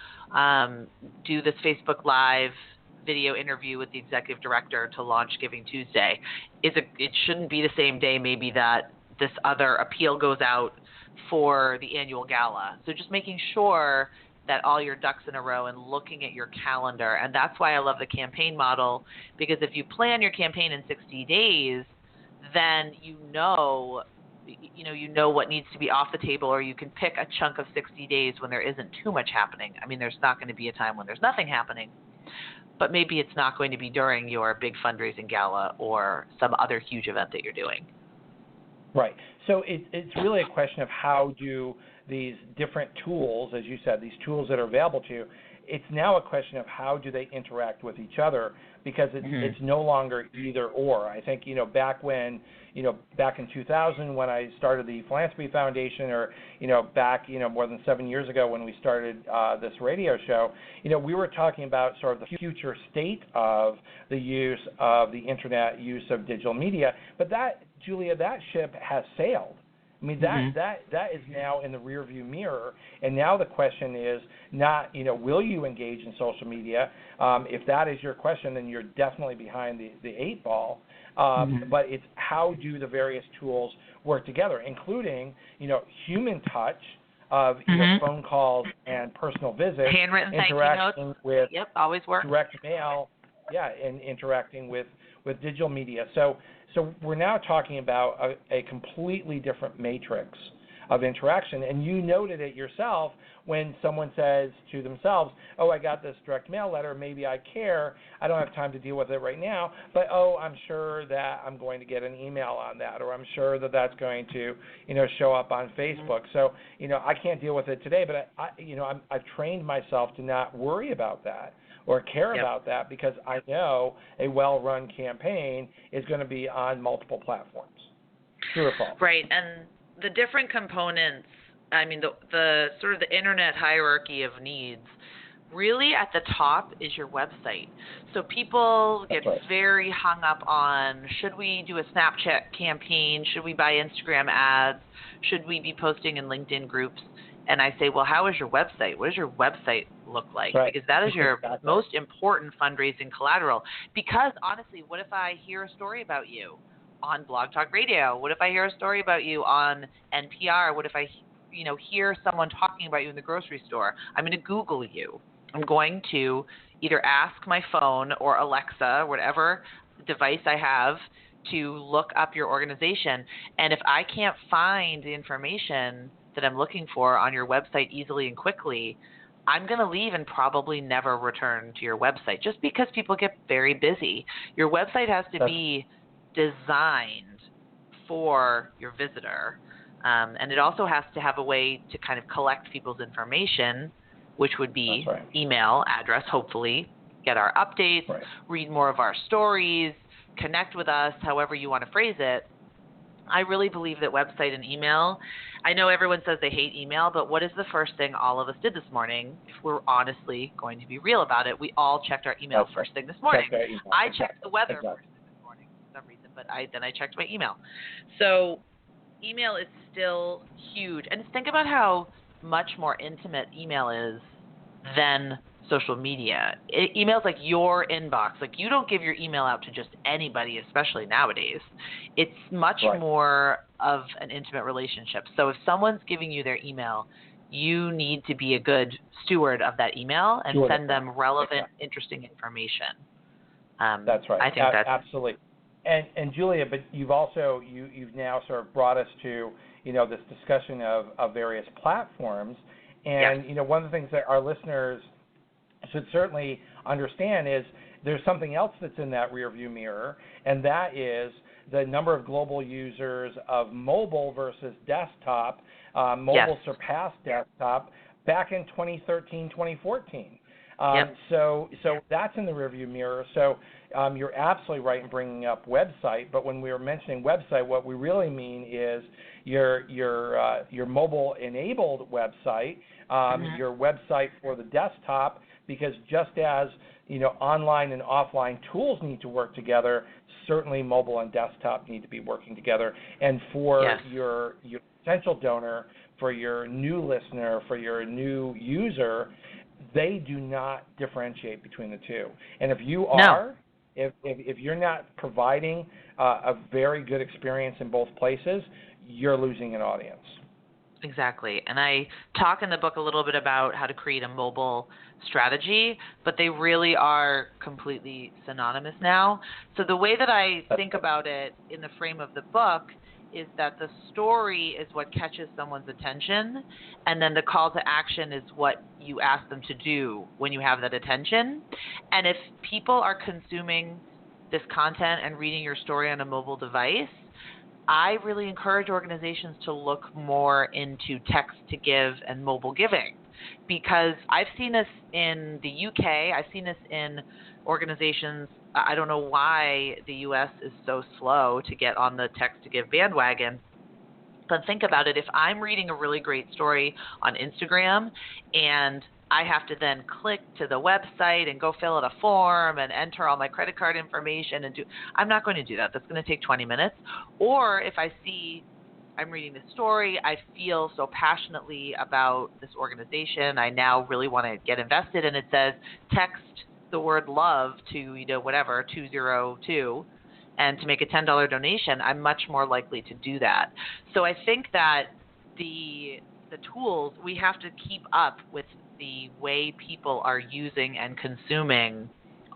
do this Facebook Live video interview with the executive director to launch Giving Tuesday? It shouldn't be the same day maybe that this other appeal goes out for the annual gala. So just making sure that all your ducks in a row and looking at your calendar. And that's why I love the campaign model, because if you plan your campaign in 60 days, then you know what needs to be off the table, or you can pick a chunk of 60 days when there isn't too much happening. I mean, there's not going to be a time when there's nothing happening, but maybe it's not going to be during your big fundraising gala or some other huge event that you're doing. Right. So it's really a question of how do these different tools, as you said, these tools that are available to you, it's now a question of how do they interact with each other, because it's no longer either or. I think, back in 2000 when I started the Philanthropy Foundation, or, back, more than 7 years ago when we started this radio show, we were talking about sort of the future state of the use of the internet, use of digital media. But that, Julia, that ship has sailed. I mean, that is now in the rearview mirror, and now the question is not, will you engage in social media? If that is your question, then you're definitely behind the eight ball. But it's how do the various tools work together, including, human touch of phone calls and personal visits, handwritten interacting notes. with always work. Direct mail, and interacting with digital media. So we're now talking about a completely different matrix of interaction. And you noted it yourself when someone says to themselves, oh, I got this direct mail letter, maybe I care, I don't have time to deal with it right now, but I'm sure that I'm going to get an email on that, or I'm sure that that's going to, show up on Facebook. So, I can't deal with it today, but I've trained myself to not worry about that or care about that, because I know a well-run campaign is going to be on multiple platforms. True or false? Right, and the different components, I mean, the sort of the internet hierarchy of needs, really at the top is your website. So people get very hung up on, should we do a Snapchat campaign? Should we buy Instagram ads? Should we be posting in LinkedIn groups? And I say, well, how is your website? What does your website look like? Right. Because that is your most important fundraising collateral. Because honestly, what if I hear a story about you on Blog Talk Radio? What if I hear a story about you on NPR? What if I, hear someone talking about you in the grocery store? I'm going to Google you. I'm going to either ask my phone or Alexa, whatever device I have, to look up your organization. And if I can't find the information that I'm looking for on your website easily and quickly, I'm going to leave and probably never return to your website, just because people get very busy. Your website has to be designed for your visitor, and it also has to have a way to kind of collect people's information, which would be email address, hopefully, get our updates, read more of our stories, connect with us, however you want to phrase it. I really believe that website and email, I know everyone says they hate email, but what is the first thing all of us did this morning? If we're honestly going to be real about it, we all checked our email first thing this morning. I checked the weather first thing this morning for some reason, but then I checked my email. So email is still huge. And think about how much more intimate email is than social media. Email is like your inbox. Like, you don't give your email out to just anybody, especially nowadays. It's much more of an intimate relationship. So if someone's giving you their email, you need to be a good steward of that email and send them relevant, interesting information. That's right. I think that's absolutely. And Julia, but you've also you've now sort of brought us to this discussion of various platforms, and one of the things that our listeners should certainly understand is there's something else that's in that rearview mirror, and that is the number of global users of mobile versus desktop. Mobile surpassed desktop back in 2013, 2014. So that's in the rearview mirror. So you're absolutely right in bringing up website, but when we were mentioning website, what we really mean is your mobile-enabled website, your website for the desktop, because just as online and offline tools need to work together, certainly mobile and desktop need to be working together. And for your potential donor, for your new listener, for your new user, they do not differentiate between the two. And if you are, if you're not providing a very good experience in both places, you're losing an audience. Exactly. And I talk in the book a little bit about how to create a mobile strategy, but they really are completely synonymous now. So the way that I think about it in the frame of the book is that the story is what catches someone's attention, and then the call to action is what you ask them to do when you have that attention. And if people are consuming this content and reading your story on a mobile device, I really encourage organizations to look more into text to give and mobile giving, because I've seen this in the UK. I've seen this in organizations. I don't know why the US is so slow to get on the text to give bandwagon. But think about it. If I'm reading a really great story on Instagram and I have to then click to the website and go fill out a form and enter all my credit card information I'm not going to do that. That's going to take 20 minutes. Or if I see I'm reading the story, I feel so passionately about this organization, I now really want to get invested, and it says text the word love to, 202, and to make a $10 donation, I'm much more likely to do that. So I think that the tools, we have to keep up with the way people are using and consuming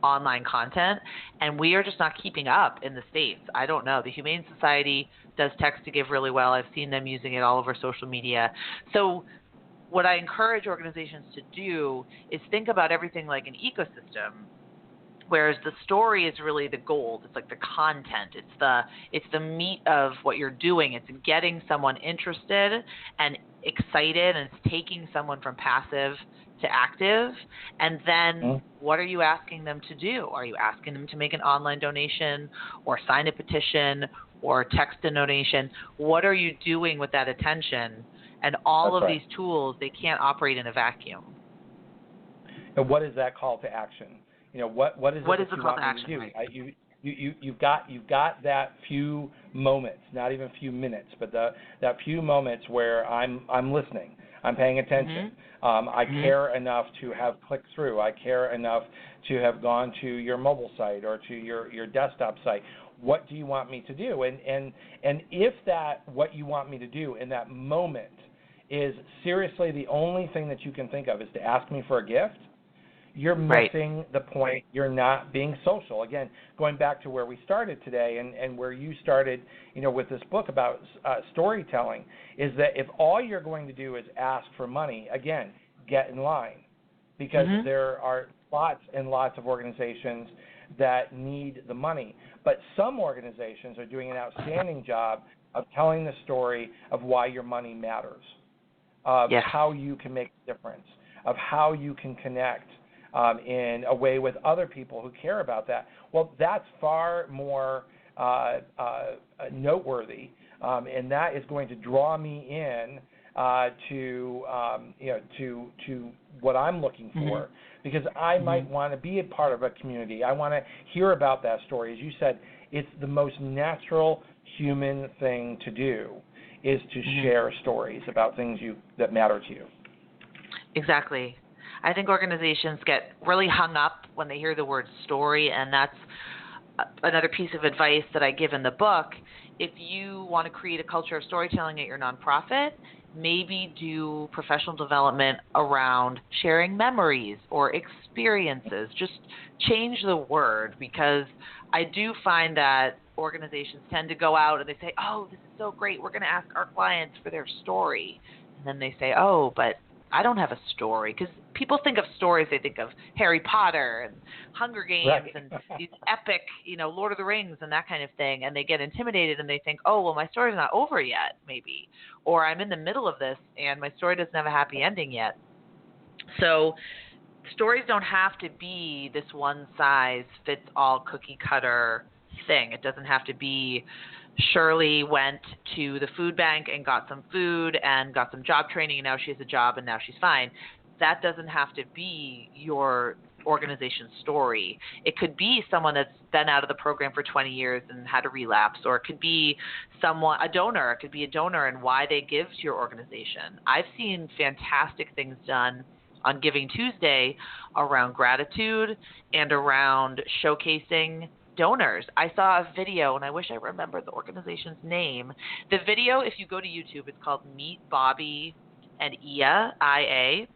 online content, and we are just not keeping up in the States. I don't know. The Humane Society does text to give really well. I've seen them using it all over social media. So what I encourage organizations to do is think about everything like an ecosystem, whereas the story is really the gold. It's like the content. It's the meat of what you're doing. It's getting someone interested and excited, and it's taking someone from passive to active. And then what are you asking them to do? Are you asking them to make an online donation or sign a petition or text a donation? What are you doing with that attention? And all of these tools, they can't operate in a vacuum. And what is that call to action? What is the call to action? Right? You've got that few moments, not even few minutes, but that few moments where I'm listening, I'm paying attention. I care enough to have clicked through. I care enough to have gone to your mobile site or to your desktop site. What do you want me to do? And if that what you want me to do in that moment is seriously the only thing that you can think of is to ask me for a gift, you're missing the point. You're not being social. Again, going back to where we started today and where you started, with this book about storytelling, is that if all you're going to do is ask for money, again, get in line, because there are lots and lots of organizations that need the money. But some organizations are doing an outstanding job of telling the story of why your money matters, of how you can make a difference, of how you can connect in a way with other people who care about that. Well, that's far more noteworthy, and that is going to draw me in to what I'm looking for, because I might want to be a part of a community. I want to hear about that story. As you said, it's the most natural human thing to do, is to share stories about things that matter to you. Exactly. I think organizations get really hung up when they hear the word story, and that's another piece of advice that I give in the book. If you want to create a culture of storytelling at your nonprofit, maybe do professional development around sharing memories or experiences. Just change the word, because I do find that organizations tend to go out and they say, oh, this is so great, we're going to ask our clients for their story. And then they say, oh, but I don't have a story, because people think of stories, they think of Harry Potter and Hunger Games and these epic, Lord of the Rings and that kind of thing, and they get intimidated and they think, oh, well, my story's not over yet, maybe, or I'm in the middle of this and my story doesn't have a happy ending yet. So stories don't have to be this one-size-fits-all cookie-cutter thing. It doesn't have to be Shirley went to the food bank and got some food and got some job training, and now she has a job and now she's fine. That doesn't have to be your organization's story. It could be someone that's been out of the program for 20 years and had a relapse, or it could be a donor. It could be a donor and why they give to your organization. I've seen fantastic things done on Giving Tuesday around gratitude and around showcasing donors. I saw a video, and I wish I remembered the organization's name. The video, if you go to YouTube, it's called Meet Bobby and Ia, IA,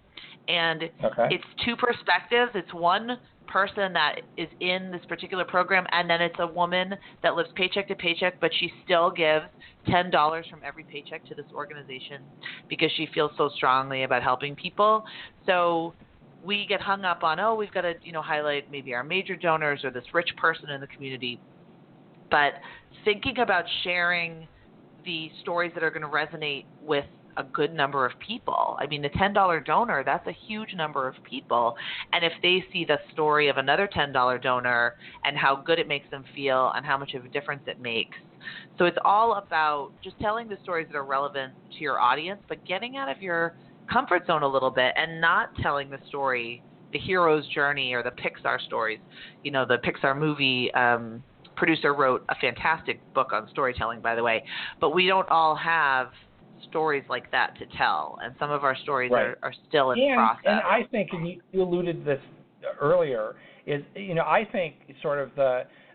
and it's two perspectives. It's one person that is in this particular program, and then it's a woman that lives paycheck to paycheck, but she still gives $10 from every paycheck to this organization because she feels so strongly about helping people. So we get hung up on, we've got to, highlight maybe our major donors or this rich person in the community. But thinking about sharing the stories that are going to resonate with a good number of people. I mean, the $10 donor, that's a huge number of people. And if they see the story of another $10 donor and how good it makes them feel and how much of a difference it makes. So it's all about just telling the stories that are relevant to your audience, but getting out of your comfort zone a little bit and not telling the story, the hero's journey or the Pixar stories. You know, the Pixar movie producer wrote a fantastic book on storytelling, by the way, but we don't all have stories like that to tell, and some of our stories are still in process. And I think, and you alluded to this earlier, is, you know, I think sort of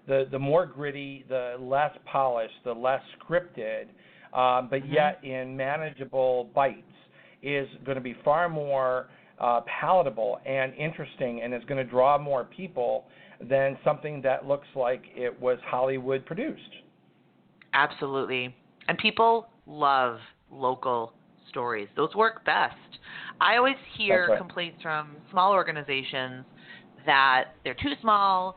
the more gritty, the less polished, the less scripted, but yet in manageable bites is going to be far more palatable and interesting, and is going to draw more people than something that looks like it was Hollywood produced. Absolutely. And people love local stories. Those work best. I always hear complaints from small organizations that they're too small,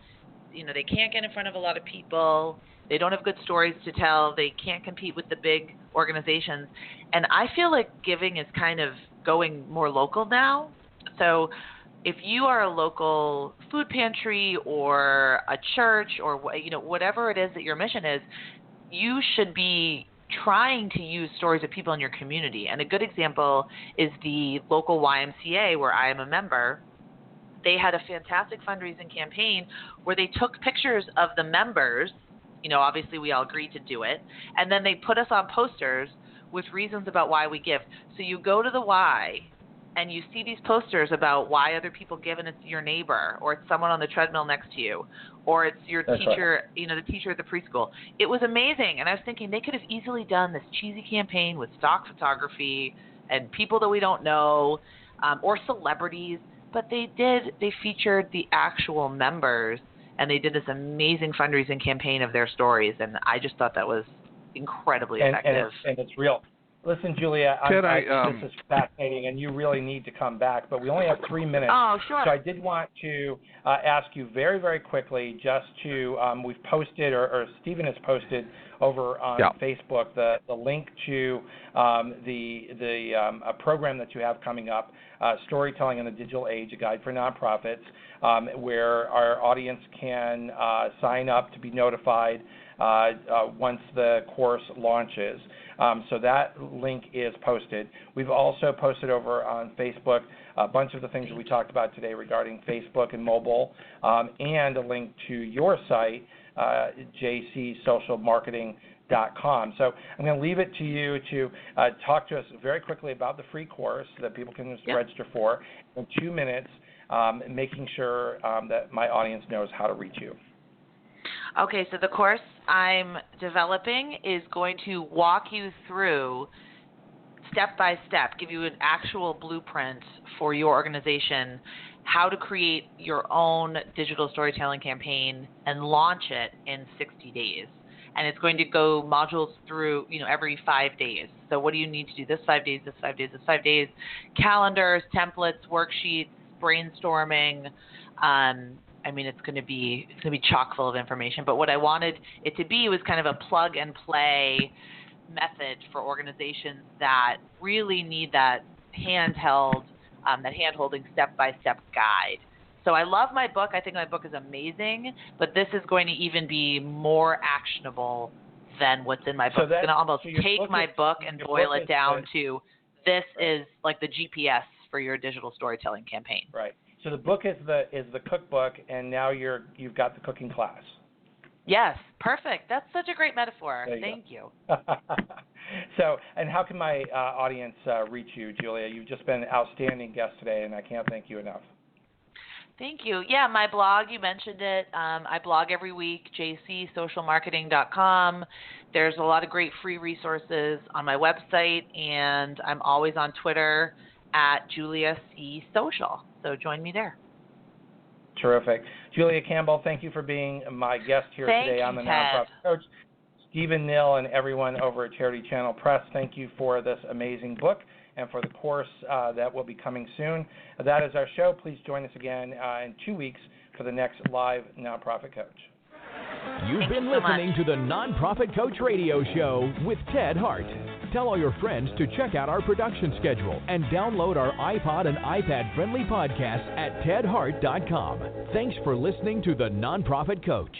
you know, they can't get in front of a lot of people, they don't have good stories to tell, they can't compete with the big organizations. And I feel like giving is kind of going more local now. So if you are a local food pantry or a church or, you know, whatever it is that your mission is, you should be trying to use stories of people in your community. And a good example is the local YMCA where I am a member. They had a fantastic fundraising campaign where they took pictures of the members. You know, obviously we all agreed to do it. And then they put us on posters with reasons about why we give. So you go to the Y and you see these posters about why other people give, and it's your neighbor, or it's someone on the treadmill next to you, or it's your teacher, you know, the teacher at the preschool. It was amazing, and I was thinking they could have easily done this cheesy campaign with stock photography and people that we don't know, or celebrities, but they did. They featured the actual members, and they did this amazing fundraising campaign of their stories, and I just thought that was incredibly effective. And it's real. Listen, Julia, this is fascinating, and you really need to come back, but we only have 3 minutes. Oh, sure. So I did want to ask you very, very quickly just to, we've posted, or Stephen has posted over on Facebook, the link to a program that you have coming up, Storytelling in the Digital Age, a guide for nonprofits, where our audience can sign up to be notified once the course launches. So that link is posted. We've also posted over on Facebook a bunch of the things that we talked about today regarding Facebook and mobile, and a link to your site, jcsocialmarketing.com. So I'm going to leave it to you to talk to us very quickly about the free course that people can register for in 2 minutes, making sure that my audience knows how to reach you. Okay, so the course I'm developing is going to walk you through step by step, give you an actual blueprint for your organization, how to create your own digital storytelling campaign and launch it in 60 days. And it's going to go modules through, you know, every 5 days. So what do you need to do this 5 days, this 5 days, this 5 days? Calendars, templates, worksheets, brainstorming. I mean, it's going to be chock full of information. But what I wanted it to be was kind of a plug and play method for organizations that really need that handheld, that hand-holding step-by-step guide. So I love my book. I think my book is amazing, but this is going to even be more actionable than what's in my book. It's going to almost take my book and boil it down to this is like the GPS for your digital storytelling campaign. Right. So the book is the cookbook, and now you've got the cooking class. Yes, perfect. That's such a great metaphor. Thank you. So, and how can my audience reach you, Julia? You've just been an outstanding guest today, and I can't thank you enough. Thank you. Yeah, my blog, you mentioned it. I blog every week, jcsocialmarketing.com. There's a lot of great free resources on my website, and I'm always on Twitter at Julia C. Social. So join me there. Terrific. Julia Campbell, thank you for being my guest here today on the Nonprofit Coach. Stephen Nill and everyone over at Charity Channel Press, thank you for this amazing book and for the course that will be coming soon. That is our show. Please join us again in 2 weeks for the next live Nonprofit Coach. You've Thank been you so listening much. to the Nonprofit Coach Radio Show with Ted Hart. Tell all your friends to check out our production schedule and download our iPod and iPad-friendly podcast at tedhart.com. Thanks for listening to the Nonprofit Coach.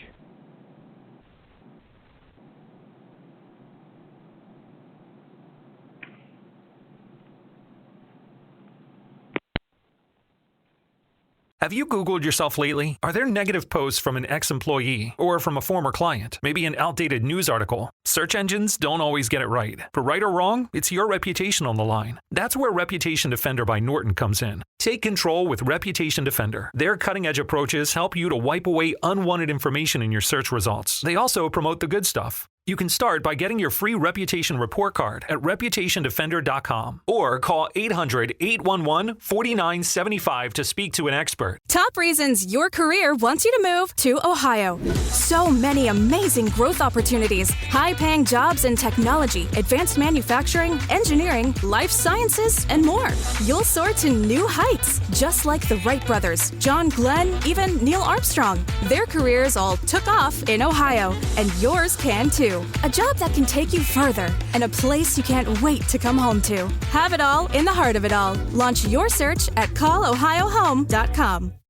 Have you Googled yourself lately? Are there negative posts from an ex-employee or from a former client? Maybe an outdated news article? Search engines don't always get it right. But right or wrong, it's your reputation on the line. That's where Reputation Defender by Norton comes in. Take control with Reputation Defender. Their cutting-edge approaches help you to wipe away unwanted information in your search results. They also promote the good stuff. You can start by getting your free Reputation Report Card at ReputationDefender.com or call 800-811-4975 to speak to an expert. Top reasons your career wants you to move to Ohio. So many amazing growth opportunities, high-paying jobs in technology, advanced manufacturing, engineering, life sciences, and more. You'll soar to new heights, just like the Wright brothers, John Glenn, even Neil Armstrong. Their careers all took off in Ohio, and yours can too. A job that can take you further, and a place you can't wait to come home to. Have it all in the heart of it all. Launch your search at callohiohome.com.